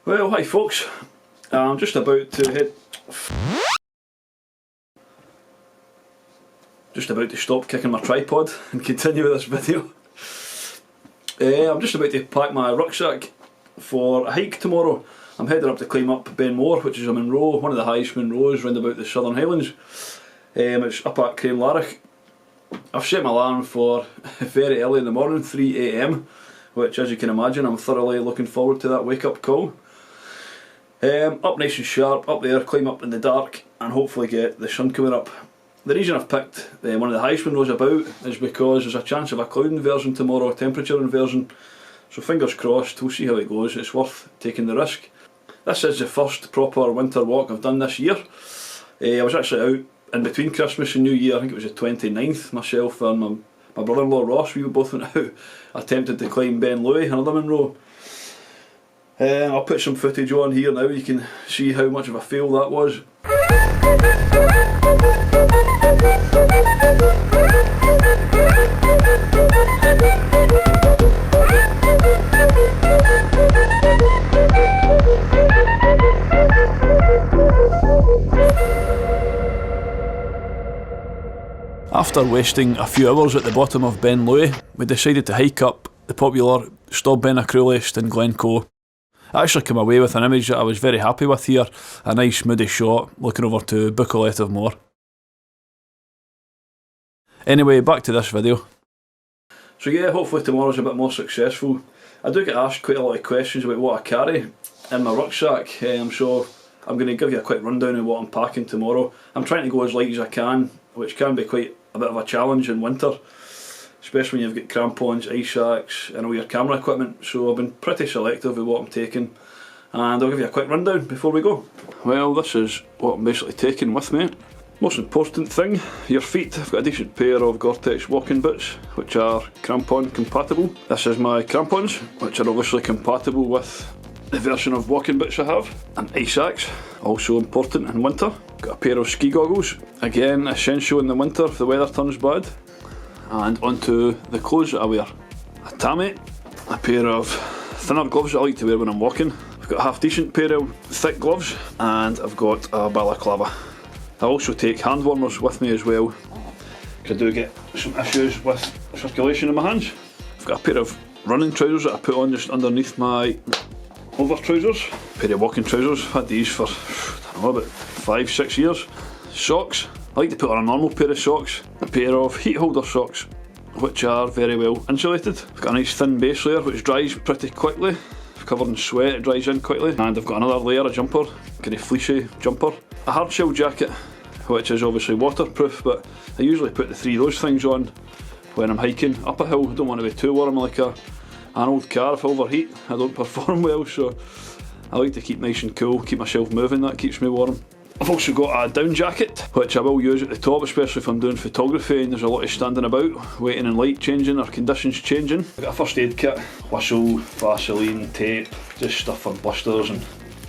Well, hi folks. I'm just about to stop kicking my tripod and continue with this video. I'm just about to pack my rucksack for a hike tomorrow. I'm heading up to climb up Ben More, which is a Munro, one of the highest Munros round about the Southern Highlands. It's up at Crianlarich. I've set my alarm for very early in the morning, 3 AM, which, as you can imagine, I'm thoroughly looking forward to that wake up call. Up nice and sharp, up there, climb up in the dark and hopefully get the sun coming up. The reason I've picked one of the highest Munros about is because there's a chance of a cloud inversion tomorrow, a temperature inversion, so fingers crossed, we'll see how it goes. It's worth taking the risk. This is the first proper winter walk I've done this year. I was actually out in between Christmas and New Year. I think it was the 29th, myself and my brother-in-law Ross, we both went out, attempted to climb Ben Louis, another Munro. I'll put some footage on here now, you can see how much of a fail that was. After wasting a few hours at the bottom of Ben Louis, we decided to hike up the popular Stop Ben a Cruelist in Glencoe. I actually came away with an image that I was very happy with here, a nice moody shot looking over to Buccleuch of Moor. Anyway, back to this video. So yeah, hopefully tomorrow's a bit more successful. I do get asked quite a lot of questions about what I carry in my rucksack, so I'm going to give you a quick rundown of what I'm packing tomorrow. I'm trying to go as light as I can, which can be quite a bit of a challenge in winter, especially when you've got crampons, ice axe and all your camera equipment, so I've been pretty selective with what I'm taking and I'll give you a quick rundown before we go. Well, this is what I'm basically taking with me. Most important thing, your feet. I've got a decent pair of Gore-Tex walking boots which are crampon compatible. This is my crampons, which are obviously compatible with the version of walking boots I have. An ice axe, also important in winter. Got a pair of ski goggles, again essential in the winter if the weather turns bad. And onto the clothes that I wear. A tammy, a pair of thinner gloves that I like to wear when I'm walking. I've got a half decent pair of thick gloves and I've got a balaclava. I also take hand warmers with me as well, because I do get some issues with circulation in my hands. I've got a pair of running trousers that I put on just underneath my over trousers. A pair of walking trousers, I've had these for, I don't know, about 5-6 years. Socks, I like to put on a normal pair of socks. A pair of heat holder socks, which are very well insulated. I've got a nice thin base layer which dries pretty quickly. If covered in sweat it dries in quickly. And I've got another layer of jumper, kind of fleecy jumper. A hard shell jacket, which is obviously waterproof, but I usually put the three of those things on when I'm hiking up a hill. I don't want to be too warm like an old car. If I overheat I don't perform well, so I like to keep nice and cool, keep myself moving, that keeps me warm. I've also got a down jacket, which I will use at the top, especially if I'm doing photography and there's a lot of standing about, waiting and light changing or conditions changing. I've got a first aid kit, whistle, Vaseline, tape, just stuff for blisters, and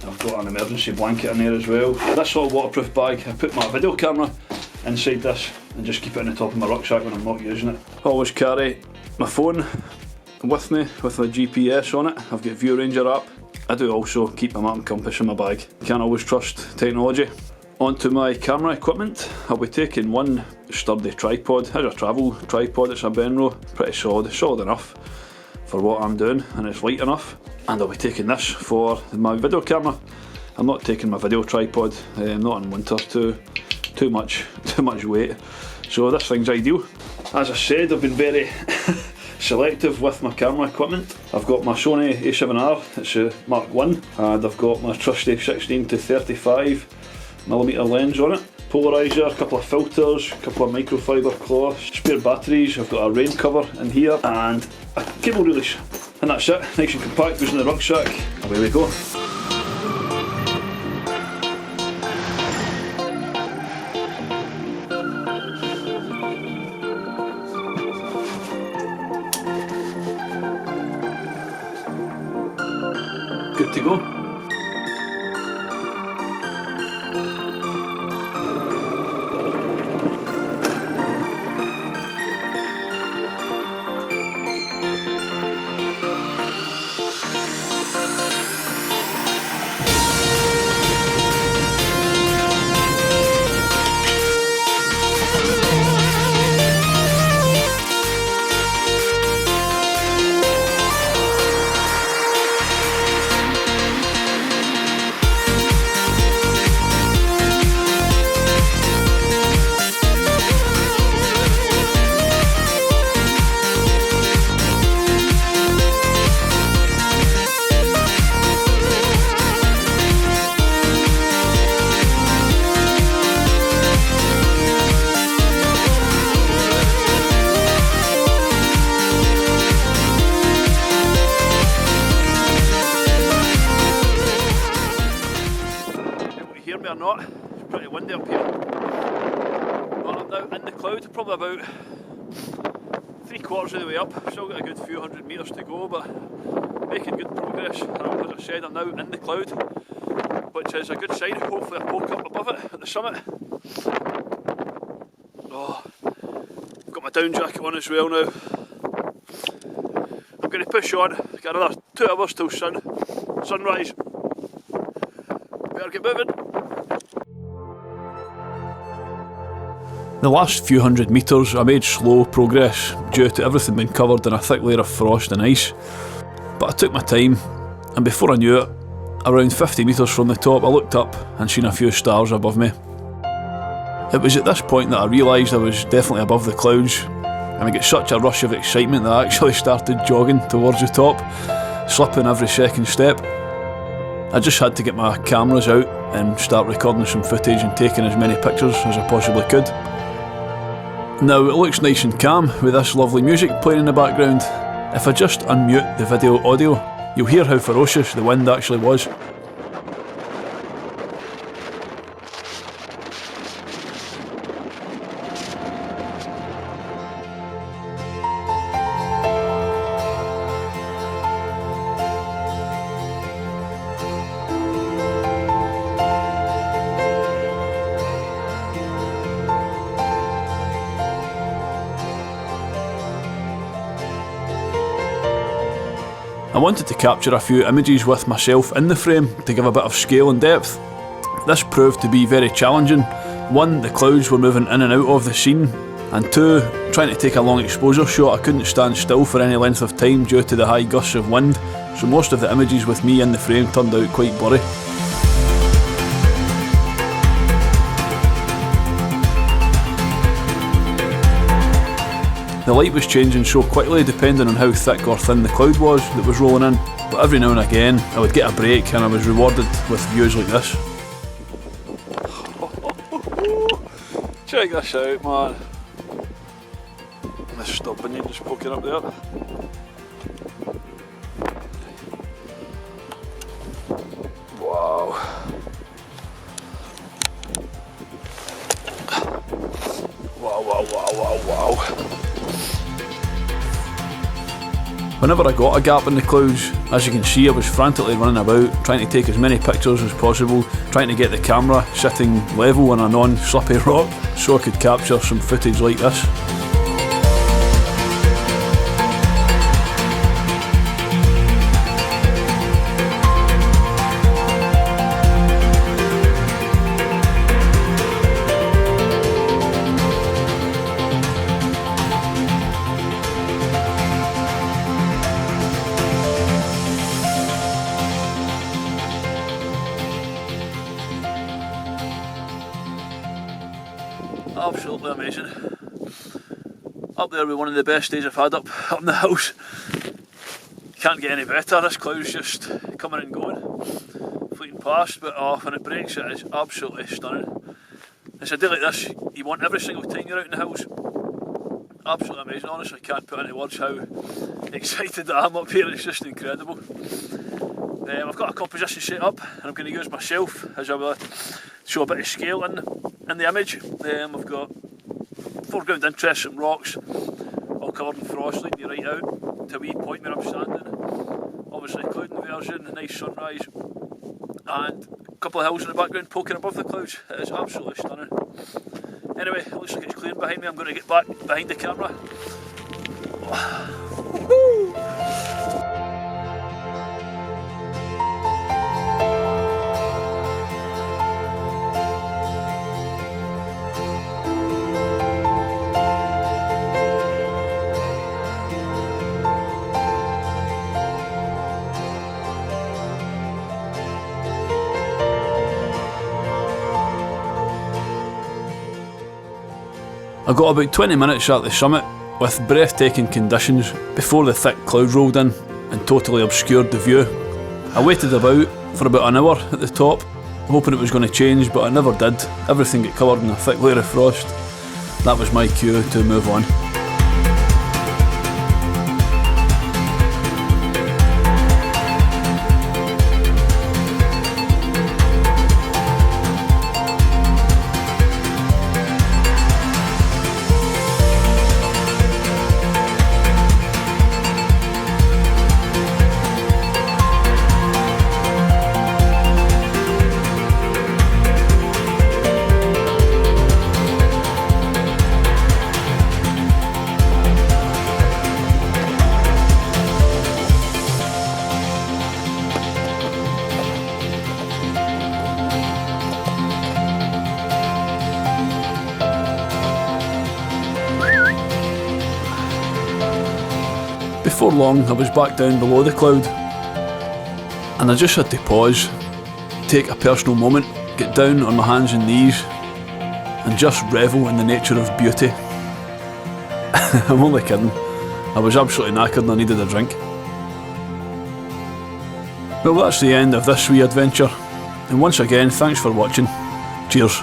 I've got an emergency blanket in there as well. This little waterproof bag, I put my video camera inside this and just keep it on the top of my rucksack when I'm not using it. I always carry my phone with me with my GPS on it. I've got View Ranger app. I do also keep a map and compass in my bag. Can't always trust technology. Onto my camera equipment. I'll be taking one sturdy tripod. It's a travel tripod, it's a Munro. Pretty solid enough for what I'm doing, and it's light enough. And I'll be taking this for my video camera. I'm not taking my video tripod, not in winter, too much weight. So this thing's ideal. As I said, I've been very selective with my camera equipment. I've got my Sony A7R, it's a Mark 1, and I've got my trusty 16 to 35mm lens on it. Polarizer, a couple of filters, a couple of microfiber cloths, spare batteries, I've got a rain cover in here, and a cable release. And that's it, nice and compact, goes in the rucksack, away we go. Good to go. or not, it's pretty windy up here. But I'm now in the cloud, probably about 3/4 of the way up. Still got a good few hundred metres to go, but making good progress. And as I said, I'm now in the cloud, which is a good sign. Hopefully I poke up above it at the summit. Oh, I've got my down jacket on as well now. I'm going to push on, got another 2 hours till sunrise. Better get moving. The last few hundred metres I made slow progress due to everything being covered in a thick layer of frost and ice. But I took my time, and before I knew it, around 50 metres from the top I looked up and seen a few stars above me. It was at this point that I realised I was definitely above the clouds, and I got such a rush of excitement that I actually started jogging towards the top, slipping every second step. I just had to get my cameras out and start recording some footage and taking as many pictures as I possibly could. Now it looks nice and calm with this lovely music playing in the background. If I just unmute the video audio, you'll hear how ferocious the wind actually was. I wanted to capture a few images with myself in the frame to give a bit of scale and depth. This proved to be very challenging. 1, the clouds were moving in and out of the scene, and 2, trying to take a long exposure shot I couldn't stand still for any length of time due to the high gusts of wind, so most of the images with me in the frame turned out quite blurry. The light was changing so quickly depending on how thick or thin the cloud was that was rolling in, but every now and again I would get a break and I was rewarded with views like this. Check this out, man. This stubborn you just poking up there. Wow. Wow, wow, wow, wow, wow. Whenever I got a gap in the clouds, as you can see I was frantically running about, trying to take as many pictures as possible, trying to get the camera sitting level on a non-slippy rock so I could capture some footage like this. Absolutely amazing. Up there with one of the best days I've had up in the hills. Can't get any better, this cloud's just coming and going, fleeting past, but when it breaks it is absolutely stunning. It's a day like this you want every single time you're out in the hills. Absolutely amazing, honestly can't put into words how excited I am up here, it's just incredible. I've got a composition set up and I'm going to use myself as a show a bit of scale in the image. I've got foreground interest, some rocks, all covered in frost, leading you right out to a wee point where I'm standing. Obviously cloud inversion, a nice sunrise, and a couple of hills in the background poking above the clouds. It is absolutely stunning. Anyway, it looks like it's clearing behind me. I'm going to get back behind the camera. I got about 20 minutes at the summit with breathtaking conditions before the thick cloud rolled in and totally obscured the view. I waited about for about an hour at the top, hoping it was going to change, but it never did. Everything got covered in a thick layer of frost. That was my cue to move on. before long I was back down below the cloud, and I just had to pause, take a personal moment, get down on my hands and knees, and just revel in the nature of beauty. I'm only kidding, I was absolutely knackered and I needed a drink. Well, that's the end of this wee adventure, and once again, thanks for watching. Cheers.